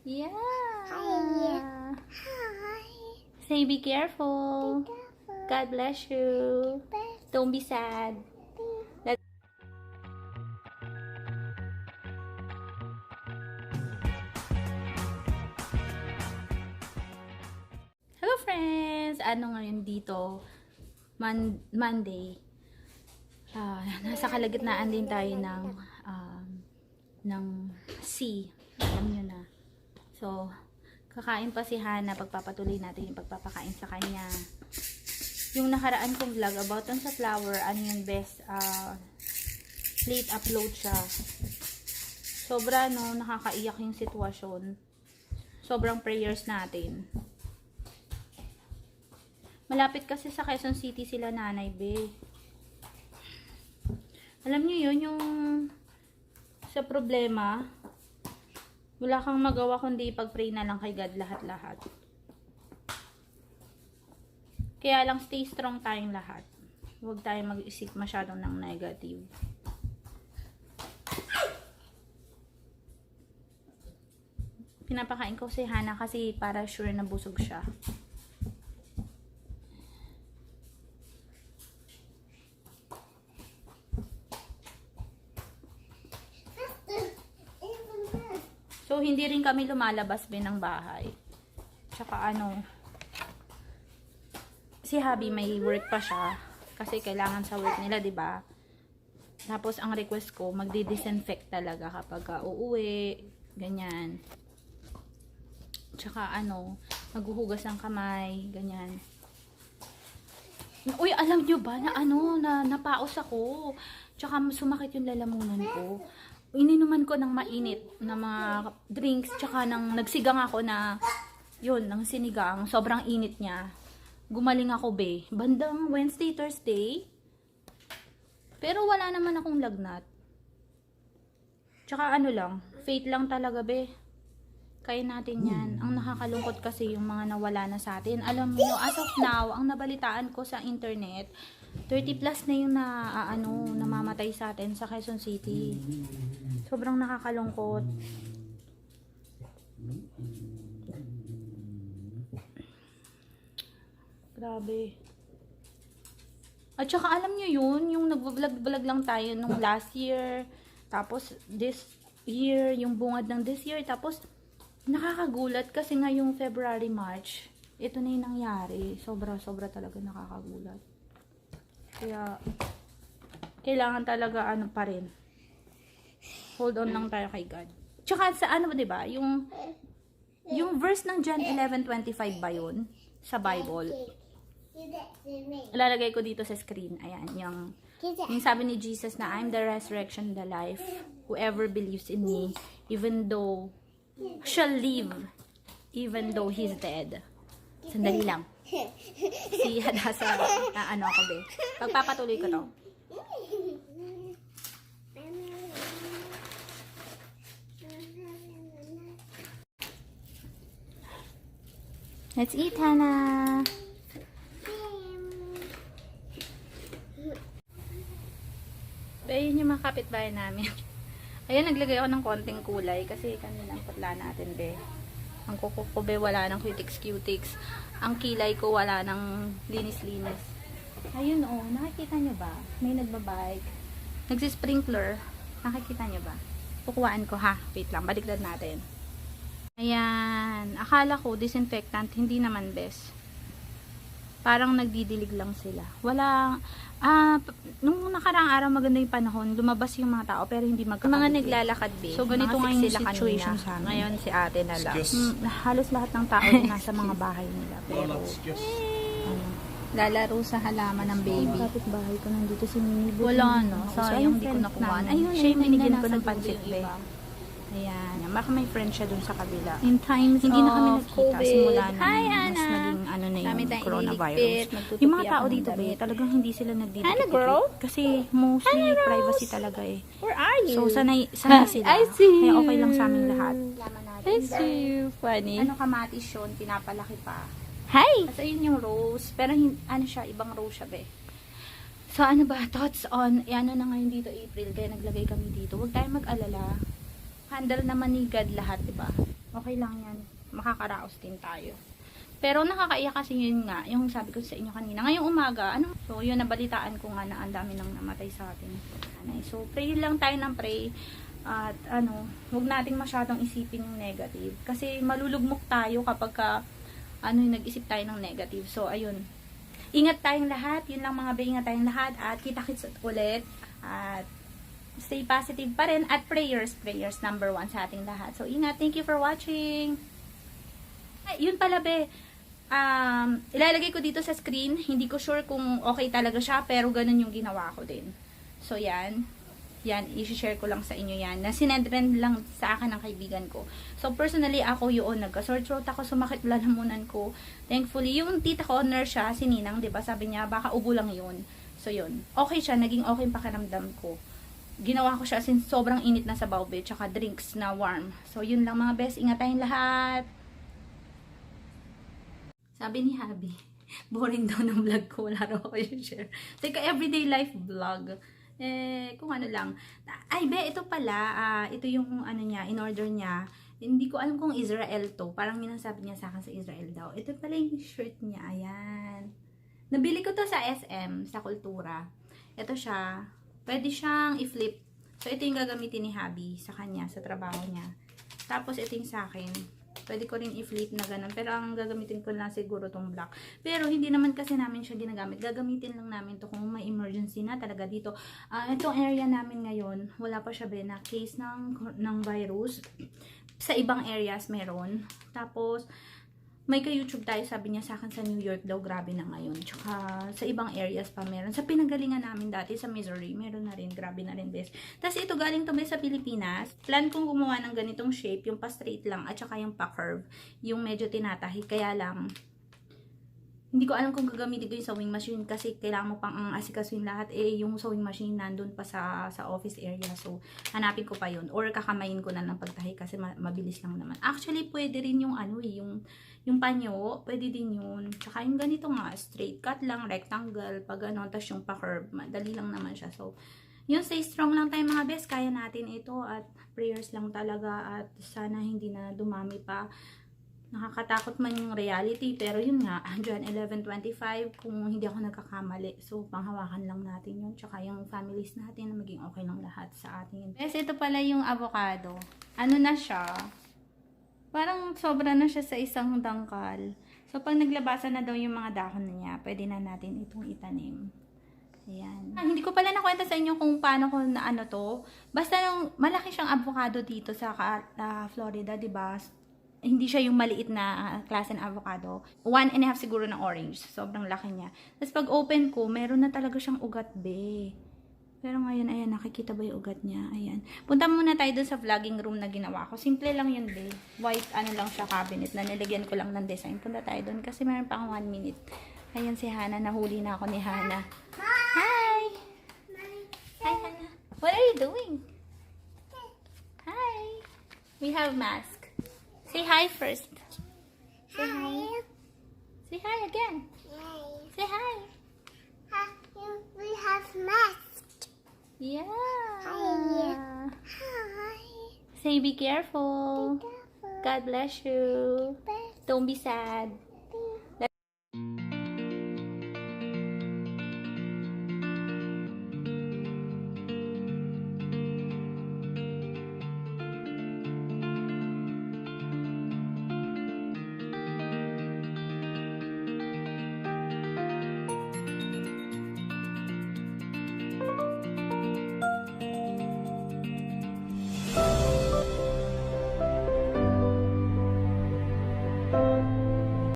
Yeah. Hi. Say be careful. Be careful. God bless you. Don't be sad. Hello friends! Ano ngayon dito? Monday. Nasa kalagitnaan din tayo ng sea. Alam nyo na. So, kakain pa si Hana. Pagpapatuloy natin yung pagpapakain sa kanya. Yung nakaraan kong vlog about sa flower, ano yung best late upload siya. Sobra nakakaiyak yung sitwasyon. Sobrang prayers natin. Malapit kasi sa Quezon City sila Nanay Be. Alam niyo yun, yung sa problema, wala kang magawa kundi pag-pray na lang kay God lahat-lahat. Kaya lang stay strong tayong lahat. Huwag tayong mag-isip masyadong ng negative. Pinapakain ko si Hana kasi para sure na busog siya. So, hindi rin kami lumalabas ng bahay. Tsaka si Habi may work pa siya. Kasi kailangan sa work nila, 'di ba? Tapos, ang request ko, magdi-disinfect talaga kapag uuwi. Ganyan. Tsaka maghuhugas ng kamay. Ganyan. Uy, alam nyo ba na napaos ako. Tsaka sumakit yung lalamunan ko. Ininuman ko ng mainit na mga drinks, tsaka nagsigang ako ng sinigang. Sobrang init niya. Gumaling ako, be. Bandang Wednesday, Thursday. Pero wala naman akong lagnat. Tsaka lang, faith lang talaga, be. Kaya natin yan. Ang nakakalungkot kasi yung mga nawala na sa atin. Alam mo, as of now, ang nabalitaan ko sa internet, 30 plus na yung namamatay sa atin sa Quezon City. Sobrang nakakalungkot. Grabe. At saka alam nyo yun, yung nag-vlog lang tayo nung last year, tapos this year, yung bungad ng this year, tapos nakakagulat kasi ngayong February, March, ito na yung nangyari. Sobra talaga nakakagulat. Kaya, kailangan talaga pa rin. Hold on lang tayo kay God. Tsaka sa diba? Yung verse ng John 11:25 ba yun? Sa Bible. Ilalagay ko dito sa screen. Ayan, yung sabi ni Jesus na I'm the resurrection and the life. Whoever believes in me, even though shall live, even though he's dead. Sandali lang. Si Hadasa, ako be. Pagpapatuloy ko to. Let's eat, Hana. Ayun yung mga kapitbahay namin. Ayan, naglagay ako ng konting kulay kasi kanina ang putla natin, be. Ang kuko ko, be, wala ng cutics. Ang kilay ko, wala ng linis-linis. Ayun, nakikita nyo ba? May nagbabike. Nagsisprinkler. Nakikita nyo ba? Kukuhaan ko, ha? Wait lang, baliktad natin. Ayan. Akala ko, disinfectant. Hindi naman, bes. Parang nagdidilig lang sila. Wala, nung nakaraang araw maganda yung panahon, lumabas yung mga tao pero hindi magkakabit. Mga naglalakad, be. So, ganito nga yung situation sa amin. Ngayon, si ate na lang. Halos lahat ng tao nasa mga bahay nila. Pero, lalaro sa halaman ng baby. Kapit bahay ko nandito si Mimi. Wala, sayang hindi ko nakuha. Ayun, siya yung binigyan ko ng pansit, be. Ayan. Baka may friend siya dun sa kabila. In times hindi na kami nagkita COVID. Simula na mas naging na yung coronavirus. Yung mga tao dito, be, talagang hindi sila nagdidikit. Kasi mostly privacy talaga eh. Where are you? So, sanay sila. I see. Kaya okay lang sa aming lahat. I see you. Funny. Kamatis yun, pinapalaki pa. Hi! Kasi yun yung rose. Pero siya, ibang rose siya, be. So, thoughts on, na ngayon dito, April, kaya naglagay kami dito. Huwag tayong mag-alala. Handle naman ni God lahat, diba? Okay lang yan. Makakaraos din tayo. Pero nakakaiyak kasi yun nga, yung sabi ko sa inyo kanina. Ngayong umaga, so yun, nabalitaan ko nga na ang dami nang namatay sa atin. So, pray lang tayo ng pray. At huwag nating masyadong isipin yung negative. Kasi malulugmok tayo kapag nag-isip tayo ng negative. So, ayun. Ingat tayong lahat. Yun lang mga be, ingat tayong lahat. At kita-kits ulit. At stay positive pa rin. At prayers number 1 sa ating lahat. So, ingat. Thank you for watching. Ay, yun pala be. Ilalagay ko dito sa screen. Hindi ko sure kung okay talaga siya. Pero ganun yung ginawa ko din. So, yan. Yan, i-share ko lang sa inyo yan. Na sinendren lang sa akin ng kaibigan ko. So, personally, ako yun. Nagka-sore throat ako. Sumakit lalamunan ko. Thankfully, yung tita ko, nurse siya, si Ninang, diba? Sabi niya, baka ubo lang yun. So, yun. Okay siya. Naging okay yung pakiramdam ko. Ginawa ko siya since sobrang init na sa baube. Tsaka drinks na warm. So, yun lang mga best. Ingat tayong lahat. Sabi ni Habi, boring daw ng vlog ko. Wala raw ako yung share. Like, everyday life vlog. Kung ano lang. Ay, be, ito pala. Ito yung niya, in order niya. Hindi ko alam kung Israel to. Parang minasabi niya sa akin sa Israel daw. Ito pala yung shirt niya. Ayan. Nabili ko to sa SM, sa Kultura. Ito siya. Pwede siyang i-flip. So, ito yung gagamitin ni Habi sa kanya, sa trabaho niya. Tapos, ito yung sa akin. Pwede ko rin i-flip na ganun. Pero ang gagamitin ko lang siguro tong black. Pero hindi naman kasi namin siya ginagamit. Gagamitin lang namin to kung may emergency na talaga dito. Itong area namin ngayon, wala pa siya na case ng virus. Sa ibang areas meron. Tapos, may ka-YouTube tayo, sabi niya sa akin sa New York daw, grabe na ngayon. Tsaka sa ibang areas pa meron. Sa pinanggalingan namin dati, sa Missouri, meron na rin, grabe na rin best. Tapos ito galing to sa Pilipinas. Plan kong gumawa ng ganitong shape, yung pa-straight lang, at saka yung pa-curve. Yung medyo tinatahi, kaya lang, hindi ko alam kung gagamitin ko yung sewing machine kasi kailangan mo pang asikasuin lahat. Yung sewing machine nandun pa sa office area. So, hanapin ko pa yun. Or kakamayin ko na ng pagtahi kasi mabilis lang naman. Actually, pwede rin yung yung panyo. Pwede din yun. Tsaka yung ganito nga, straight cut lang, rectangle, pag ano, tas yung pa-curve. Madali lang naman siya. So, yun, stay strong lang tayo mga best. Kaya natin ito at prayers lang talaga at sana hindi na dumami pa. Nakakatakot man yung reality, pero yun nga, John 11:25, kung hindi ako nagkakamali. So, panghawakan lang natin yun. Tsaka yung families natin na maging okay lang lahat sa atin. Yes, ito pala yung avocado. Ano na siya? Parang sobra na siya sa isang dangkal. So, pag naglabasan na daw yung mga dahon na niya, pwede na natin itong itanim. Ayan. Hindi ko pala nakwenta sa inyo kung paano ko na to. Basta nung malaki siyang avocado dito sa Florida, diba? Hindi siya yung maliit na klase ng avocado. 1.5 siguro ng orange. Sobrang laki niya. Tapos pag open ko, meron na talaga siyang ugat, be. Pero ngayon, ayan, nakikita ba yung ugat niya? Ayan. Punta muna tayo dun sa vlogging room na ginawa ko. Simple lang yun, be. White, lang siya, cabinet na nilagyan ko lang ng design. Punta tayo dun kasi meron pa akong 1 minute. Ayan si Hana. Nahuli na ako ni Hana. Hi! Hi, Hana. What are you doing? Hi! We have mask. Say hi first. Say hi. Say hi again. Say hi. We have mask. Yeah. Hi. Say be careful. God bless you. Don't be sad.